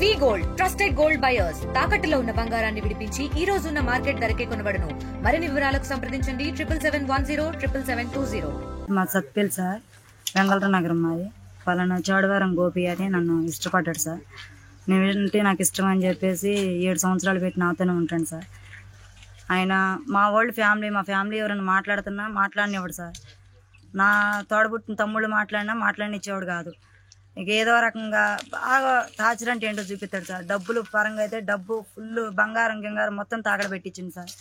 వి gold trusted gold buyers తాకట్టులో ఉన్న బంగారాన్ని విడిపించి ఈ రోజు ఉన్న మార్కెట్ ధరకే కొనబడును. మరిన్ని వివరాలకు సంప్రదించండి 77107720. మా సత్పేల్ సార్, వెంగళరావు నగరం మాది. పలానా చోడవరం గోపి అని నన్ను ఇష్టపడ్డాడు సార్. నేనంటే నాకు ఇష్టం అని చెప్పేసి 7 సంవత్సరాలు పెట్టి నాతోనే ఉంటాను సార్. ఆయన మా ఫ్యామిలీ ఎవరైనా మాట్లాడనివ్వడు సార్. నా తోడబుట్టిన తమ్ముళ్ళు మాట్లాడనిచ్చేవాడు కాదు. ఇక ఏదో రకంగా బాగా టార్చర్ అంటే ఏంటో చూపిస్తాడు సార్. డబ్బులు పరంగా అయితే డబ్బు ఫుల్ బంగారం మొత్తం తాకడ పెట్టించింది సార్.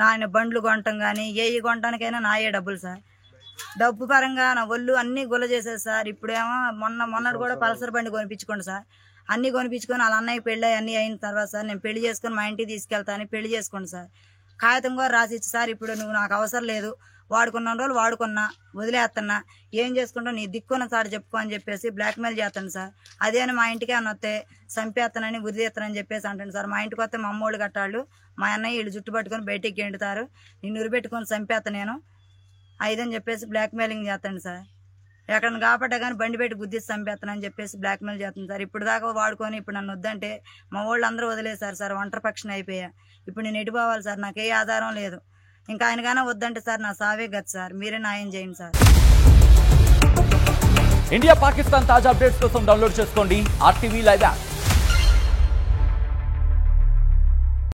ఆయన బండ్లు కొనటం కానీ ఏవి కొనటానికైనా నాయే డబ్బులు సార్. డబ్బు పరంగా నా ఒళ్ళు అన్నీ గుల్ల చేసేది సార్. ఇప్పుడేమో మొన్నటి కూడా పల్సర్ బండి కొనిపించుకోండి సార్. అన్నీ కొనిపించుకొని వాళ్ళ అన్నయ్య పెళ్ళి అన్నీ అయిన తర్వాత సార్ నేను పెళ్లి చేసుకొని మా ఇంటికి తీసుకెళ్తాను, పెళ్లి చేసుకోండి సార్. కాగితం కూడా రాసిచ్చి సార్ ఇప్పుడు నువ్వు నాకు అవసరం లేదు, వాడుకున్న రోజులు వాడుకున్నా వదిలేస్తున్నా, ఏం చేసుకుంటావు నీ దిక్కున్న సార్ చెప్పుకో అని చెప్పేసి బ్లాక్మెయిల్ చేస్తాను సార్. అదే మా ఇంటికి అని వస్తే చంపేస్తానని ఉరిదేస్తానని చెప్పేసి అంటాను సార్. మా ఇంటికి వస్తే మా అమ్మోళ్ళు గట్టాళ్ళు మా అన్నయ్య వీళ్ళు జుట్టు పట్టుకొని బయటికి ఎండుతారు, నిన్ను ఉరిపెట్టుకొని చంపేస్తా నేను ఐదని చెప్పేసి బ్లాక్మెయిలింగ్ చేస్తాను సార్. ఎక్కడన్నా కాపాడ్డా కానీ బండి పెట్టి గుద్దిసి చంపేస్తానని చెప్పేసి బ్లాక్మెయిల్ చేస్తాను సార్. ఇప్పుడు దాకా వాడుకొని ఇప్పుడు నన్ను వద్దంటే మా వాళ్ళు అందరూ వదిలేశారు సార్. ఒంటరి పక్షిని అయిపోయా. ఇప్పుడు నేను ఎటు పోవాలి సార్? నాకు ఏ ఆధారం లేదు. ఇంకా ఆయనగానే వద్దంటే సార్ నా సావే గది సార్. మీరే న్యాయం చేయండి సార్. ఇండియా పాకిస్తాన్ తాజా అప్డేట్స్ కోసం డౌన్లోడ్ చేసుకోండి RTV లైవ్ యాప్.